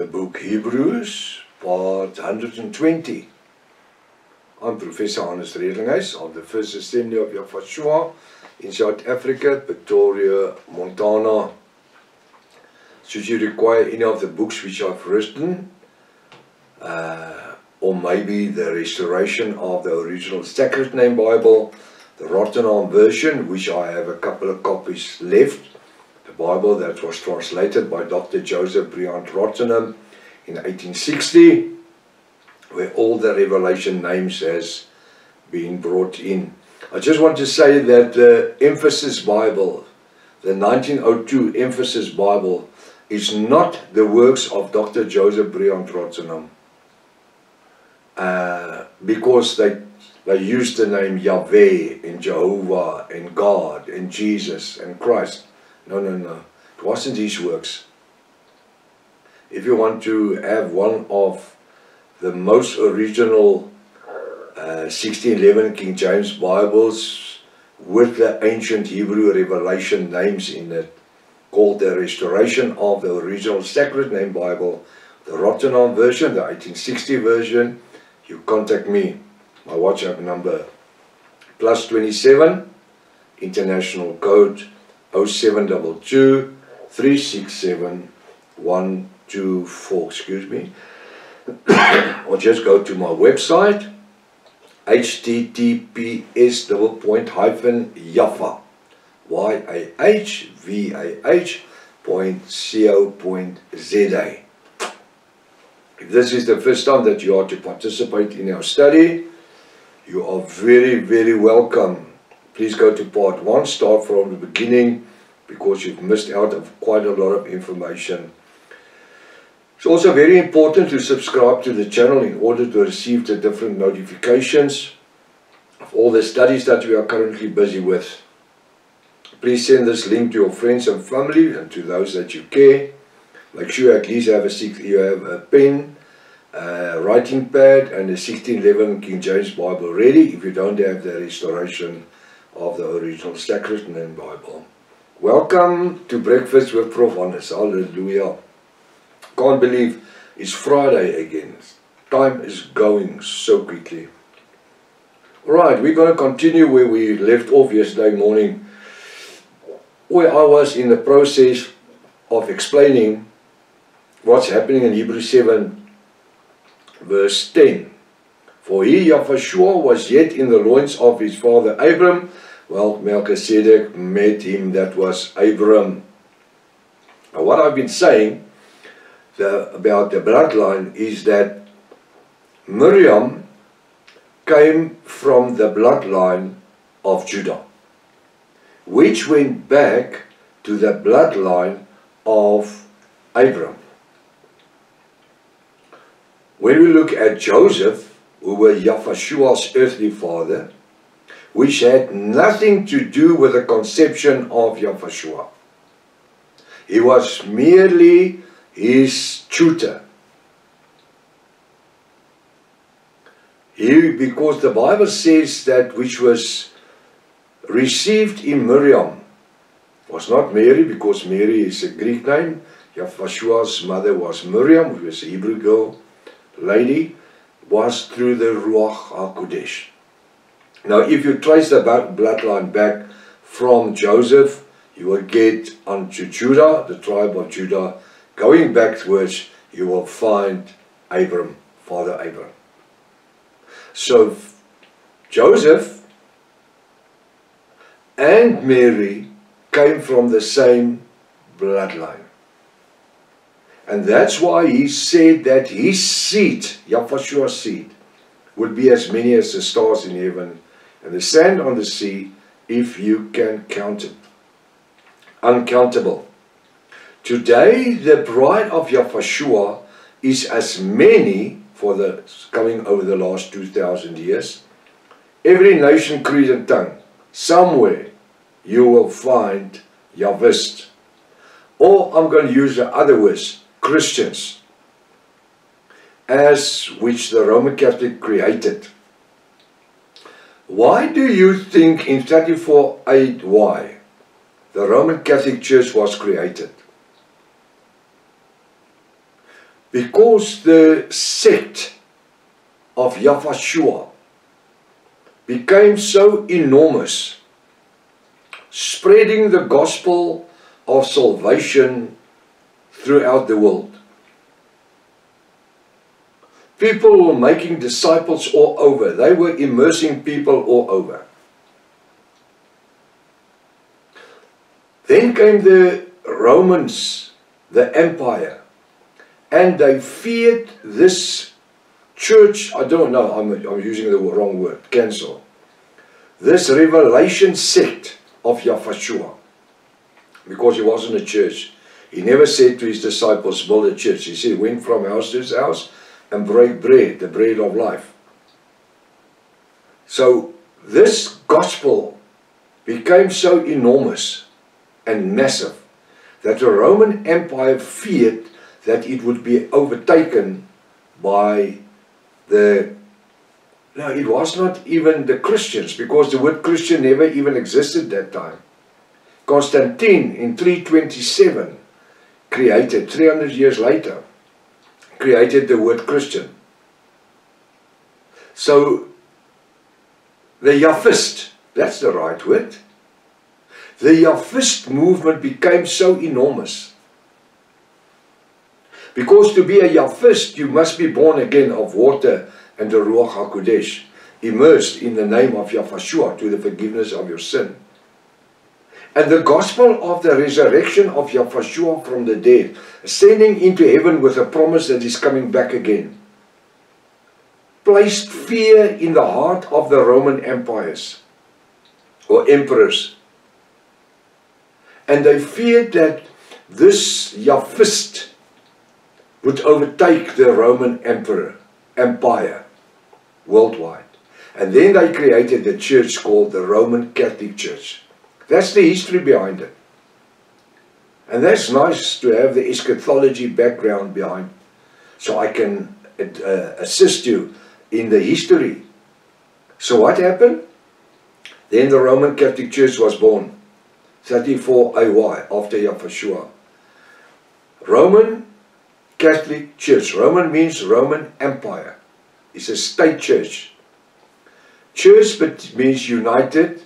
the book Hebrews, part 120. I'm Professor Hannes Redlinghuis of the First Assembly of Yahweh in South Africa, Pretoria, Montana. Should you require any of the books which I've written, or maybe the restoration of the original Sacred Name Bible, the Rotterdam version, which I have a couple of copies left, the Bible that was translated by Dr. Joseph Briant Rotterdam in 1860, where all the Revelation names has been brought in. I just want to say that the Emphasis Bible, the 1902 Emphasis Bible, is not the works of Dr. Joseph Briant Rotterdam, because they used the name Yahweh and Jehovah and God and Jesus and Christ. No. It wasn't his works. If you want to have one of the most original 1611 King James Bibles with the ancient Hebrew Revelation names in it, called the Restoration of the Original Sacred Name Bible, the Rotterdam version, the 1860 version, you contact me. My WhatsApp number +27, international code 0722 367 124, excuse me. Or just go to my website, https://yahvah, yahvah.co.za. If this is the first time that you are to participate in our study, you are very, very welcome. Please go to part 1, start from the beginning, because you've missed out of quite a lot of information. It's also very important to subscribe to the channel in order to receive the different notifications of all the studies that we are currently busy with. Please send this link to your friends and family and to those that you care. Make sure at least you have a pen, a writing pad and a 1611 King James Bible ready if you don't have the restoration of the original Sacred Name Bible. Welcome to Breakfast with Prof. Hannes. Hallelujah. Can't believe it's Friday again. Time is going so quickly. Alright, we're going to continue where we left off yesterday morning, where I was in the process of explaining what's happening in Hebrews 7 verse 10. For he, Yahweh, was yet in the loins of his father Abram. Well, Melchizedek met him, that was Abram. Now, what I've been saying about the bloodline is that Miriam came from the bloodline of Judah, which went back to the bloodline of Abram. When we look at Joseph, who was Yahweh's earthly father, which had nothing to do with the conception of Yahweh. He was merely his tutor. Because the Bible says that which was received in Miriam was not Mary, because Mary is a Greek name. Yahweh's mother was Miriam, who was a Hebrew girl, lady, was through the Ruach HaKodesh. Now, if you trace the bloodline back from Joseph, you will get unto Judah, the tribe of Judah. Going backwards, you will find Abram, Father Abram. So, Joseph and Mary came from the same bloodline. And that's why he said that his seed, Yahweh's seed, would be as many as the stars in heaven and the sand on the sea, if you can count it. Uncountable. Today, the bride of Yahweh is as many, for the coming over the last 2,000 years, every nation, creed and tongue, somewhere you will find Yahwist. Or I'm going to use the other words, Christians, as which the Roman Catholic created. Why do you think in 34:8 why the Roman Catholic Church was created? because the sect of Yahshua became so enormous, spreading the gospel of salvation throughout the world. People were making disciples all over. They were immersing people all over. Then came the Romans, the empire, and they feared this church. I don't know, I'm using the wrong word, cancel. This revelation sect of Yahshua, because he wasn't a church. He never said to his disciples, build a church. He said, went from house to house and break bread, the bread of life. So this gospel became so enormous and massive that the Roman Empire feared that it would be overtaken by it was not even the Christians, because the word Christian never even existed that time. Constantine in 327 created, 300 years later, created the word Christian. So the Yahwist, that's the right word, the Yahwist movement became so enormous. Because to be a Yahwist, you must be born again of water and the Ruach HaKodesh, immersed in the name of Yahshua to the forgiveness of your sin. And the gospel of the resurrection of Yahshua from the dead, ascending into heaven with a promise that is coming back again, placed fear in the heart of the Roman empires or emperors. And they feared that this Yahwist would overtake the Roman empire worldwide. And then they created a church called the Roman Catholic Church. That's the history behind it. And that's nice to have the eschatology background behind, so I can assist you in the history. So what happened? Then the Roman Catholic Church was born, 34 AY after Yahshua. Roman Catholic Church. Roman means Roman Empire. It's a state church. Church means united.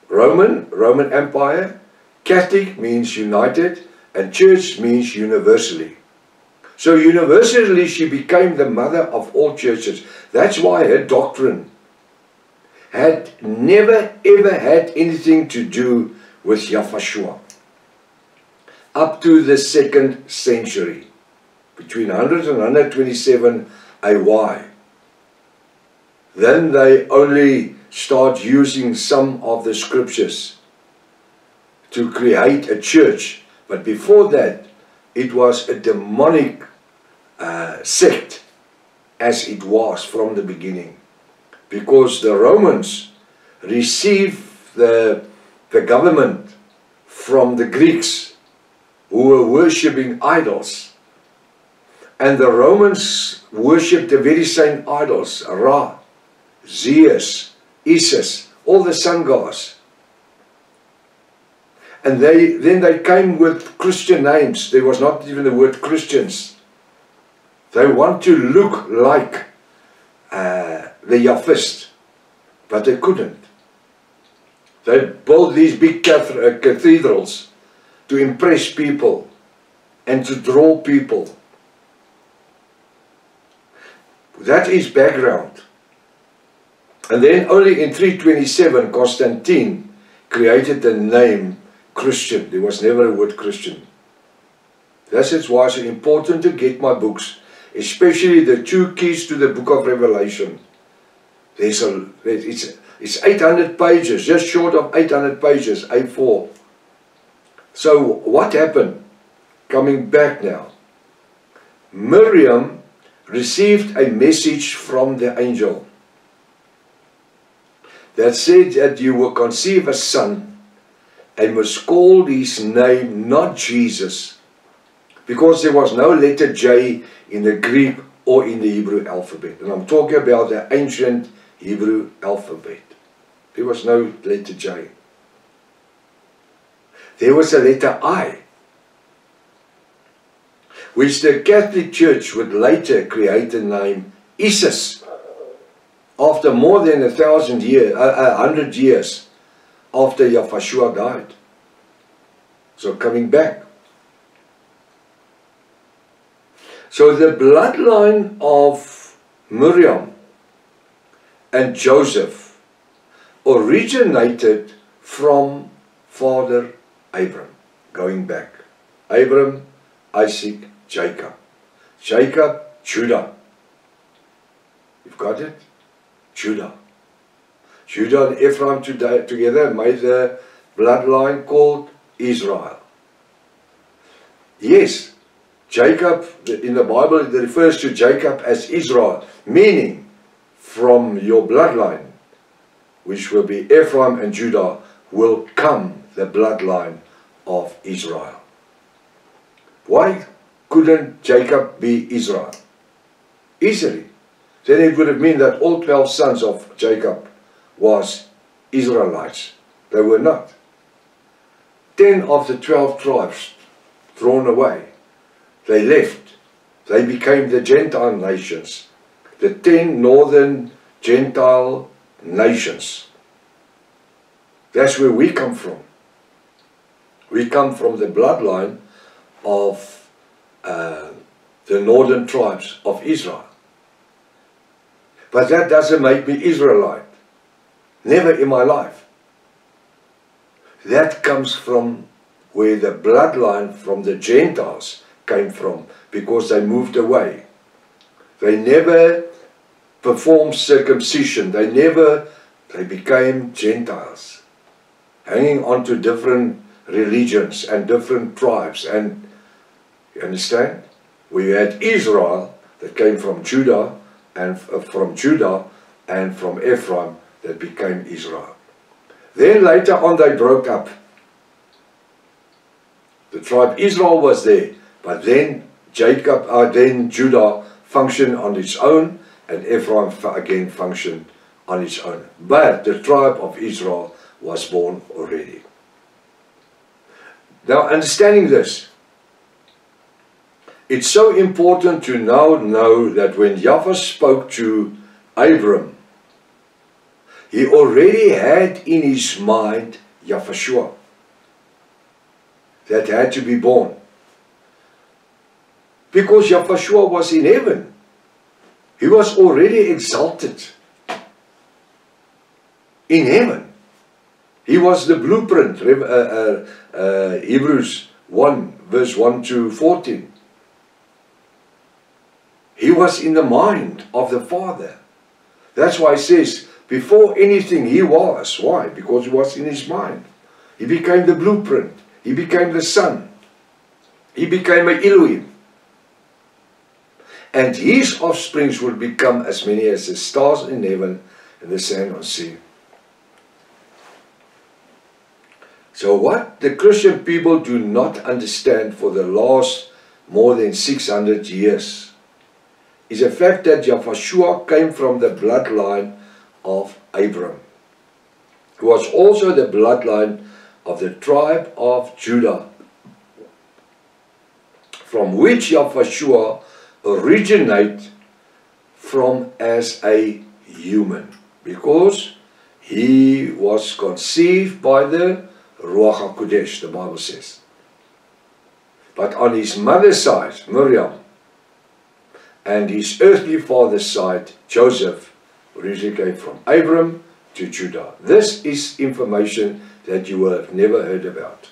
Roman Empire. Catholic means united, and church means universally. So universally she became the mother of all churches. That's why her doctrine had never ever had anything to do with Yahshua. Up to the 2nd century, between 100 and 127 AY. Then they only start using some of the scriptures to create a church. But before that, it was a demonic sect, as it was from the beginning. Because the Romans received the government from the Greeks, who were worshipping idols. And the Romans worshipped the very same idols, Ra, Zeus, Isis, all the sun gods. And then they came with Christian names. There was not even the word Christians. They want to look like the Yahwist, but they couldn't. They built these big cathedrals to impress people and to draw people. That is background. And then only in 327 Constantine created the name Christian. There was never a word Christian. That's why it's important to get my books, especially the 2 keys to the book of Revelation. It's 800 pages, just short of 800 pages, A4. So what happened? Coming back now. Miriam received a message from the angel that said that you will conceive a son and must call his name not Jesus, because there was no letter J in the Greek or in the Hebrew alphabet. And I'm talking about the ancient Hebrew alphabet. There was no letter J. There was a letter I. which the Catholic Church would later create the name Isis, after more than 100 years after Yahshua died. So coming back. So the bloodline of Miriam and Joseph originated from Father Abram, going back. Abram, Isaac, Jacob. Jacob, Judah. You've got it? Judah. Judah and Ephraim together made the bloodline called Israel. Yes, Jacob, in the Bible, it refers to Jacob as Israel, meaning from your bloodline, which will be Ephraim and Judah, will come the bloodline of Israel. Why couldn't Jacob be Israel? Easily. Then it would have meant that all 12 sons of Jacob was Israelites. They were not. 10 of the 12 tribes thrown away. They left. They became the Gentile nations. The 10 northern Gentile nations. That's where we come from. We come from the bloodline of the northern tribes of Israel. But that doesn't make me Israelite. Never in my life. That comes from where the bloodline from the Gentiles came from, because they moved away. They never performed circumcision. They became Gentiles, hanging on to different religions and different tribes. And you understand? We had Israel that came from Judah and from Ephraim that became Israel. Then later on they broke up. The tribe Israel was there, but then Judah functioned on its own, and Ephraim again functioned on its own. But the tribe of Israel was born already. Now, understanding this, it's so important to now know that when Yahweh spoke to Abram, he already had in his mind Yahshua that had to be born. Because Yahshua was in heaven. He was already exalted in heaven. He was the blueprint, Hebrews 1, verse 1 to 14. He was in the mind of the Father. That's why it says, before anything he was. Why? Because he was in his mind. He became the blueprint. He became the Son. He became an Elohim. And his offsprings will become as many as the stars in heaven and the sand on sea. So what the Christian people do not understand for the last more than 600 years is the fact that Yahshua came from the bloodline of Abram, who was also the bloodline of the tribe of Judah, from which Yahshua originated from as a human, because he was conceived by the Ruach HaKodesh, the Bible says. But on his mother's side, Miriam, and his earthly father's side, Joseph, originally came from Abram to Judah. This is information that you will have never heard about.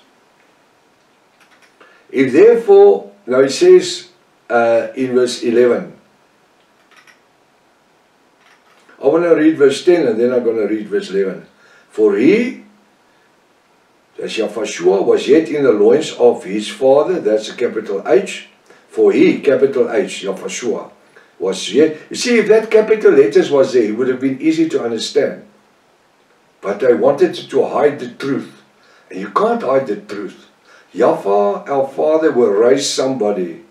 If therefore, now it says in verse 11, I want to read verse 10 and then I'm going to read verse 11. For he, that's Yahshua, was yet in the loins of his father, that's a capital H. For he, capital H, Yahshua, was yet. You see, if that capital letters was there, it would have been easy to understand. But they wanted to hide the truth. And you can't hide the truth. Yahweh, our Father, will raise somebody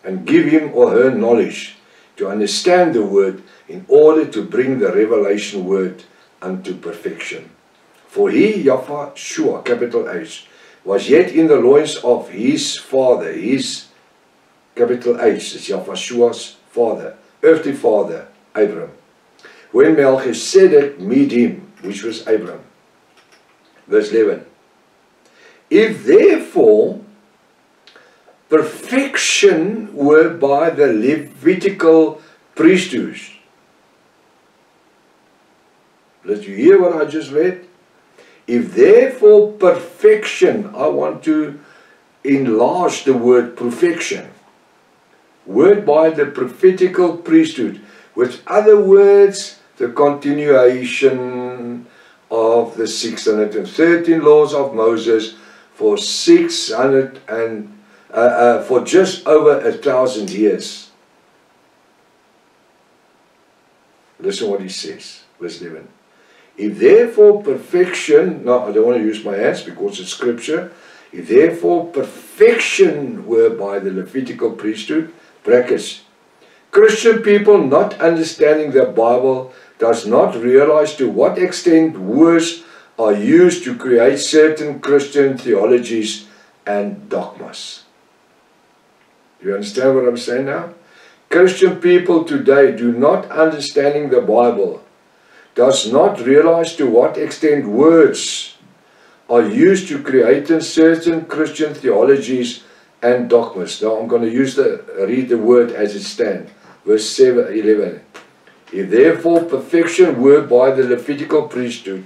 and give him or her knowledge to understand the word in order to bring the revelation word unto perfection. For he, Yahshua, capital H, was yet in the loins of his father, his capital H, is Yahweh's father, earthly father, Abram. When Melchizedek met him, which was Abram. Verse 11. If therefore perfection were by the Levitical priesthood. Did you hear what I just read? If therefore perfection, I want to enlarge the word perfection. Word by the prophetical priesthood. With other words, the continuation of the 613 laws of Moses for for just over 1,000 years. Listen what he says, verse 11. If therefore perfection, now I don't want to use my hands because it's scripture. If therefore perfection were by the Levitical priesthood, brackets, Christian people not understanding the Bible does not realize to what extent words are used to create certain Christian theologies and dogmas. Do you understand what I'm saying now? Christian people today do not understanding the Bible does not realize to what extent words are used to create certain Christian theologies and dogmas. Now I'm going to read the word as it stands. Verse 11. If therefore perfection were by the Levitical priesthood,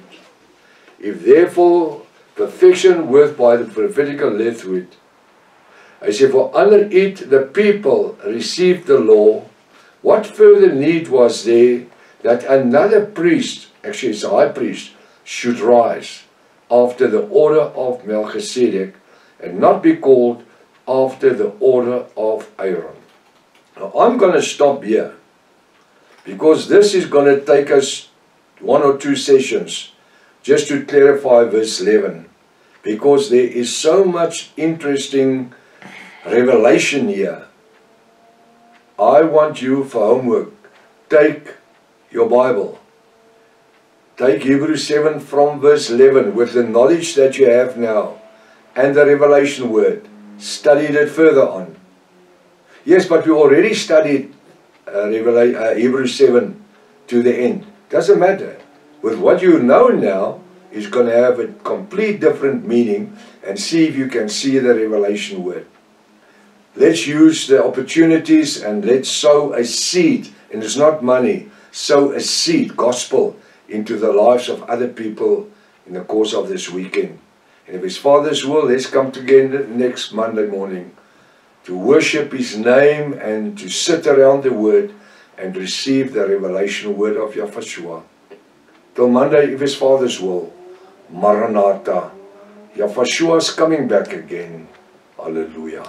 if therefore perfection were by the prophetical priesthood, I say, for under it the people received the law, what further need was there that another priest, actually it's a high priest, should rise after the order of Melchizedek and not be called after the order of Aaron? Now I'm going to stop here because this is going to take us 1 or 2 sessions just to clarify verse 11, because there is so much interesting revelation here. I want you for homework, take your Bible, take Hebrews 7 from verse 11 with the knowledge that you have now and the revelation word, studied it further on. Yes, but we already studied Hebrews 7 to the end. Doesn't matter. With what you know now is going to have a complete different meaning, and see if you can see the revelation word. Let's use the opportunities and let's sow a seed, and it's not money, sow a seed, gospel, into the lives of other people in the course of this weekend. And if it's Father's will, let's come together next Monday morning to worship His name and to sit around the Word and receive the revelation word of Yahweh. Till Monday, if it's Father's will, Maranatha. Yahweh is coming back again. Hallelujah.